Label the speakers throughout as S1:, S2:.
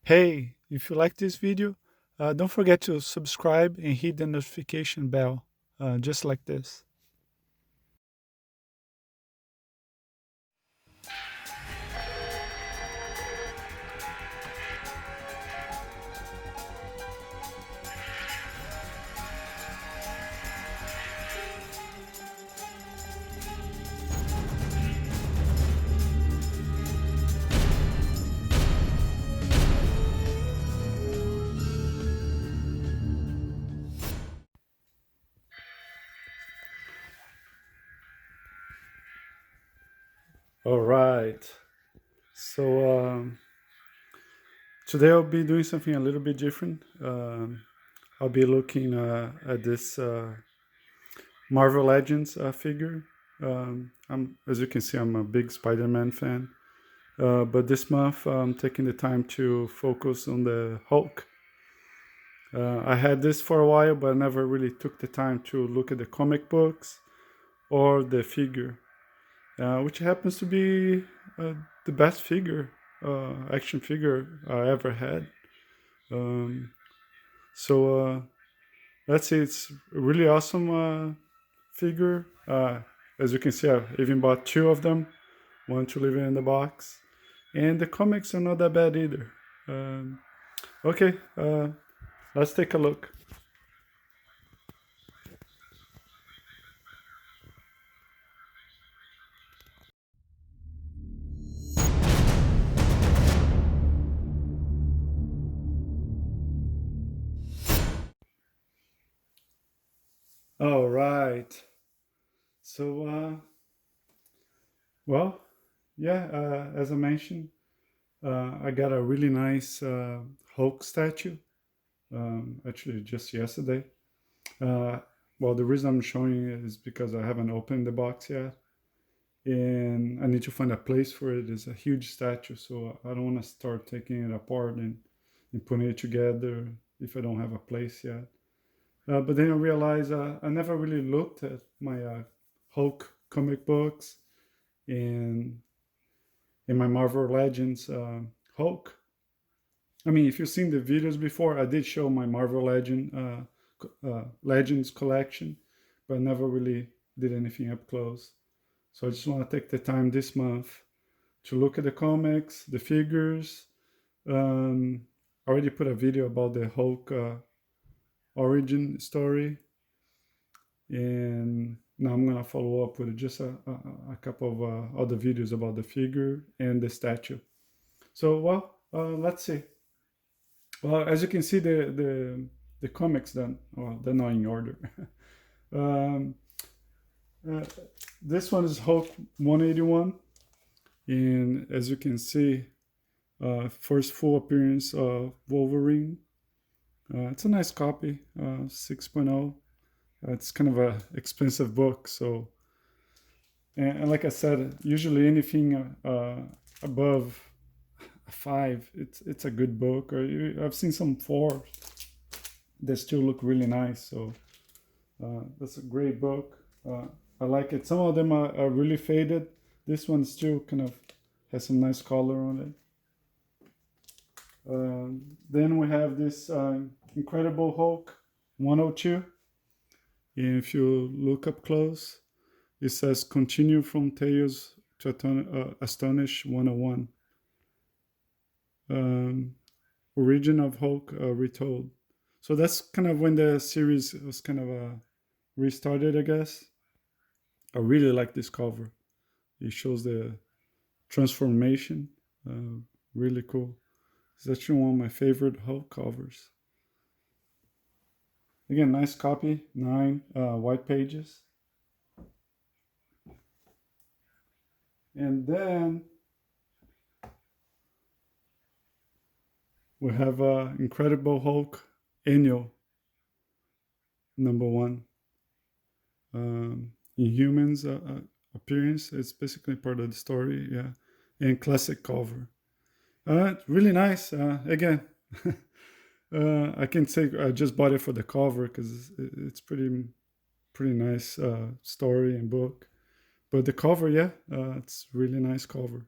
S1: Hey, if you like this video, don't forget to subscribe and hit the notification bell, just like this. All right. So today I'll be doing something a little bit different. I'll be looking at this Marvel Legends figure. As you can see, I'm a big Spider-Man fan. But this month, I'm taking the time to focus on the Hulk. I had this for a while, but I never really took the time to look at the comic books or the figure, which happens to be the best figure, action figure I ever had. Um, so let's see, it's a really awesome figure. As you can see, I even bought two of them, one to leave in the box, and the comics are not that bad either. Um, okay, let's take a look. All right. So, well, yeah, as I mentioned, I got a really nice Hulk statue, actually just yesterday. Uh, well, the reason I'm showing it is because I haven't opened the box yet, and I need to find a place for it. It's a huge statue, so I don't want to start taking it apart and putting it together if I don't have a place yet. But then I realized I never really looked at my Hulk comic books and in my Marvel Legends Hulk. I mean, if you've seen the videos before, I did show my Marvel Legends collection, but I never really did anything up close. So I just want to take the time this month to look at the comics, the figures. Um, I already put a video about the Hulk origin story, and now I'm gonna follow up with just a couple of other videos about the figure and the statue. So, well, let's see. Well, as you can see, the comics then, well, they're not in order. um, uh, this one is Hulk 181, and as you can see, first full appearance of Wolverine. It's a nice copy, 6.0. It's kind of a expensive book, so and like I said, usually anything above a five, it's a good book. Or I've seen some four that still look really nice. So that's a great book. I like it. Some of them are really faded. This one still kind of has some nice color on it. Then we have this Incredible Hulk 102. If you look up close, it says continue from Tales to Astonish 101. Um, Origin of Hulk retold. So that's kind of when the series was kind of restarted, I guess. I really like this cover. It shows the transformation. Really cool. It's actually one of my favorite Hulk covers. Again, nice copy, 9 white pages. And then we have Incredible Hulk Annual #1. Inhumans appearance. It's basically part of the story, yeah. And classic cover. Really nice. Again, I can say I just bought it for the cover because it's pretty nice story and book. But the cover, yeah, it's really nice cover.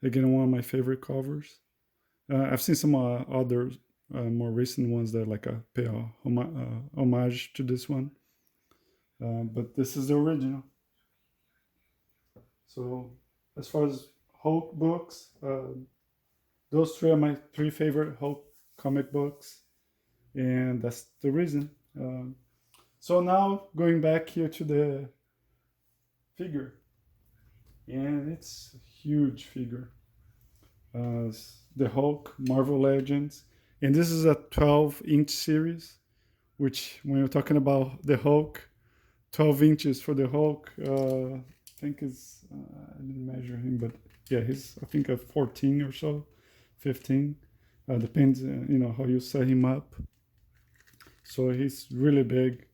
S1: Again, one of my favorite covers. I've seen some other more recent ones that like pay a homage to this one, but this is the original. So as far as Hulk books, those three are my three favorite Hulk comic books, and that's the reason. So now going back here to the figure, and it's a huge figure. The Hulk Marvel Legends, and this is a 12-inch series. Which, when you're talking about the Hulk, 12 inches for the Hulk, I think is I didn't measure him, but yeah, he's I think a 14 or so, 15. Depends, how you set him up. So he's really big,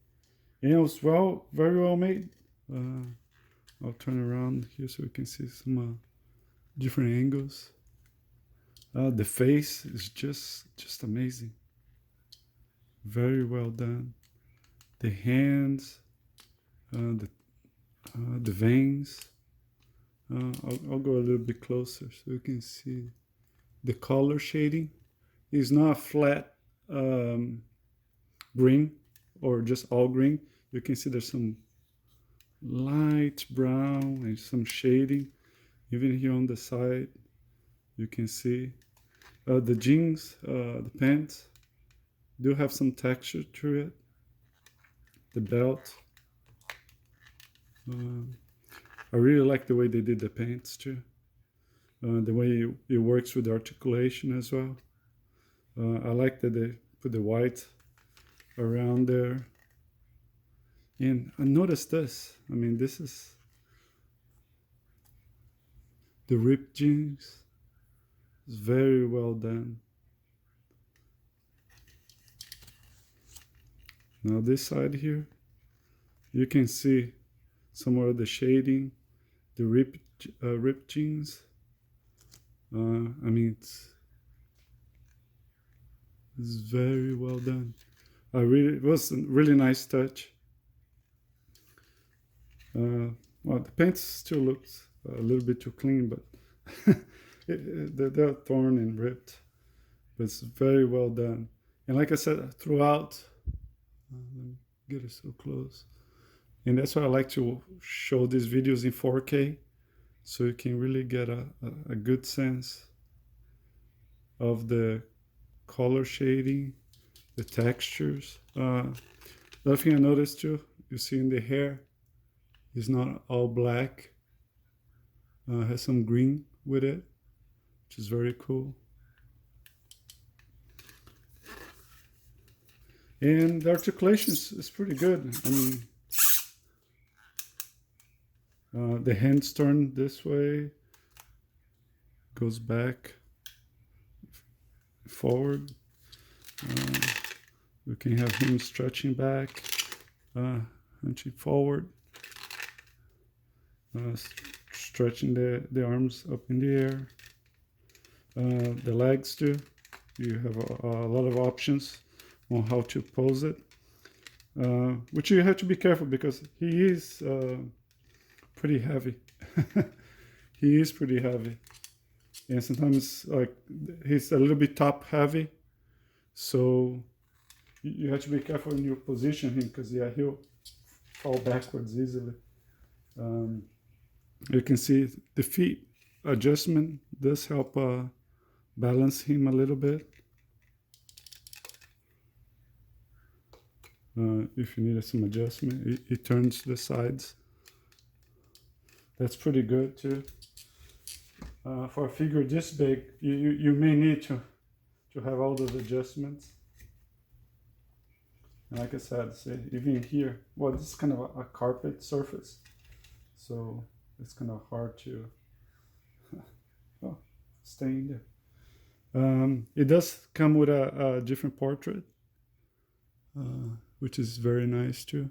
S1: and it was very well made. I'll turn around here so we can see some different angles. The face is just amazing. Very well done. The hands, the veins. I'll go a little bit closer so you can see the color shading. It's not flat green or just all green. You can see there's some light brown and some shading. Even here on the side, you can see the jeans, the pants do have some texture to it. The belt. I really like the way they did the pants too. The way it works with the articulation as well. I like that they put the white around there. And I noticed this. I mean, this is the ripped jeans. It's very well done. Now this side here, you can see some of the shading, the ripped jeans. I mean, it's very well done. It was a really nice touch. Well, the pants still looks a little bit too clean, but they're torn and ripped. But it's very well done. And like I said, throughout, let me get it so close. And that's why I like to show these videos in 4K, so you can really get a good sense of the color shading, the textures. Another thing I noticed too, you see in the hair, it's not all black. Has some green with it, which is very cool. And the articulation is pretty good. I mean, the hands turn this way, goes back, forward. We can have him stretching back, hunching forward, stretching the arms up in the air. The legs too. You have a lot of options on how to pose it, which you have to be careful because he is pretty heavy. He is pretty heavy, and sometimes like he's a little bit top heavy, so you have to be careful when you position him because he'll fall backwards easily. You can see the feet adjustment does help balance him a little bit. If you need some adjustment, it turns the sides. That's pretty good too. For a figure this big, you may need to have all those adjustments. And like I said, see, even here, well, this is kind of a carpet surface, so it's kind of hard to stay in there. It does come with a different portrait, which is very nice too.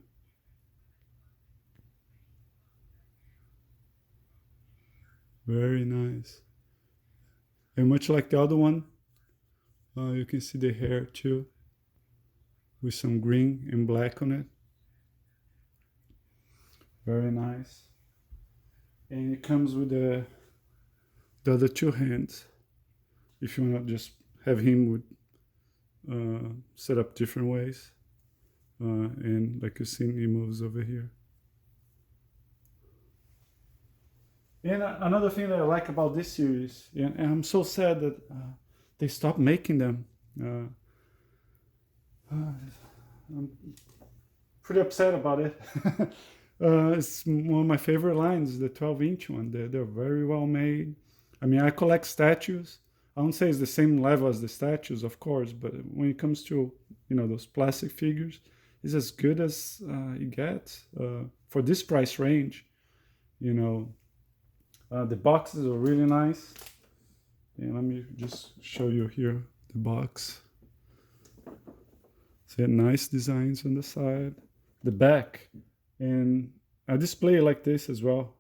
S1: Very nice. And much like the other one, you can see the hair too, with some green and black on it. Very nice. And it comes with the other two hands, if you want to just have him would set up different ways. And like you see, he moves over here. And another thing that I like about this series, and I'm so sad that they stopped making them. I'm pretty upset about it. It's one of my favorite lines, the 12-inch one. They're very well made. I mean, I collect statues. I won't say it's the same level as the statues, of course, but when it comes to, you know, those plastic figures, it's as good as it gets for this price range. You know, the boxes are really nice. And let me just show you here the box. So nice designs on the side, the back, and I display it like this as well.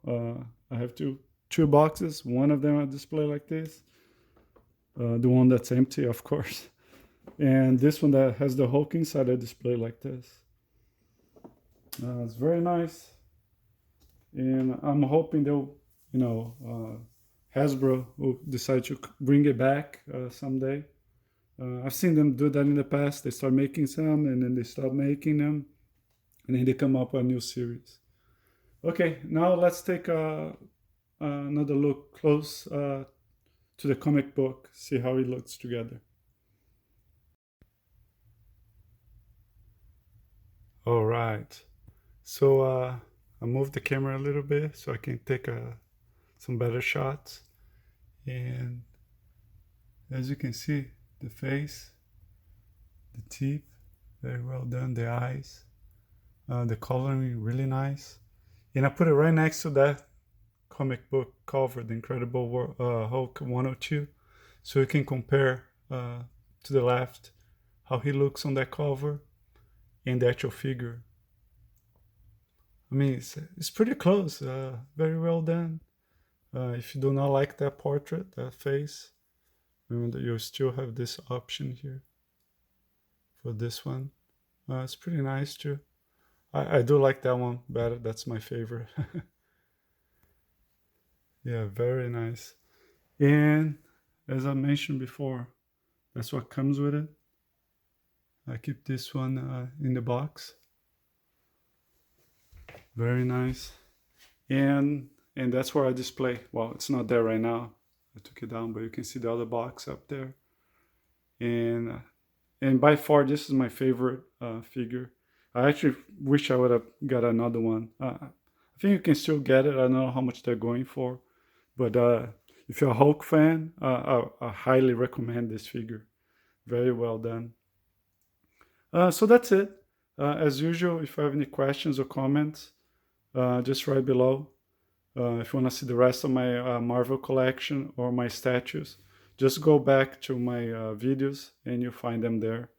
S1: I have two boxes. One of them I display like this, the one that's empty, of course, and this one that has the Hulk inside I display like this. It's very nice, and I'm hoping they'll, you know, Hasbro will decide to bring it back someday. I've seen them do that in the past. They start making some and then they stop making them and then they come up with a new series. Okay, now let's take another look close to the comic book, see how it looks together. All right, so I moved the camera a little bit so I can take some better shots. And as you can see, the face, the teeth, very well done, the eyes, the coloring really nice. And I put it right next to that comic book cover, The Incredible Hulk 102, so you can compare to the left how he looks on that cover and the actual figure. I mean, it's pretty close, very well done. If you do not like that portrait, that face, remember you still have this option here for this one. It's pretty nice too. I do like that one better. That's my favorite. Yeah, very nice. And as I mentioned before, that's what comes with it. I keep this one in the box. Very nice. And that's where I display. Well, it's not there right now. I took it down, but you can see the other box up there. And by far, this is my favorite figure. I actually wish I would have got another one. I think you can still get it. I don't know how much they're going for. But if you're a Hulk fan, I highly recommend this figure. Very well done. So that's it. As usual, if you have any questions or comments, just write below. If you want to see the rest of my Marvel collection or my statues, just go back to my videos and you'll find them there.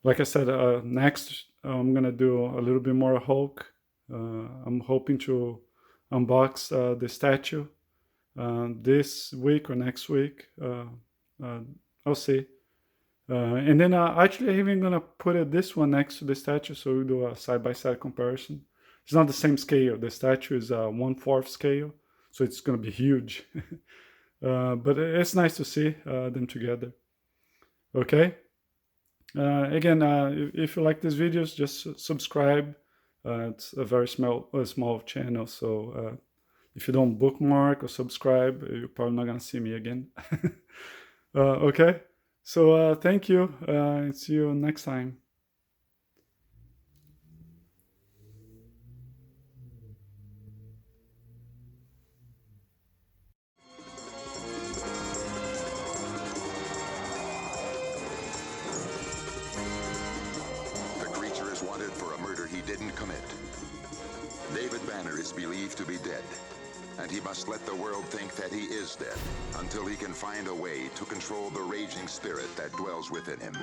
S1: Like I said, next I'm going to do a little bit more Hulk. I'm hoping to unbox the statue this week or next week. I'll see. And then actually I'm even going to put this one next to the statue so we'll do a side-by-side comparison. It's not the same scale. The statue is 1/4 scale, so it's going to be huge. But it's nice to see them together. Okay. Again, if you like these videos, just subscribe. It's a very small channel, so if you don't bookmark or subscribe, you're probably not going to see me again. Okay. So thank you, and see you next time.
S2: Wanted for a murder he didn't commit. David Banner is believed to be dead, and he must let the world think that he is dead until he can find a way to control the raging spirit that dwells within him.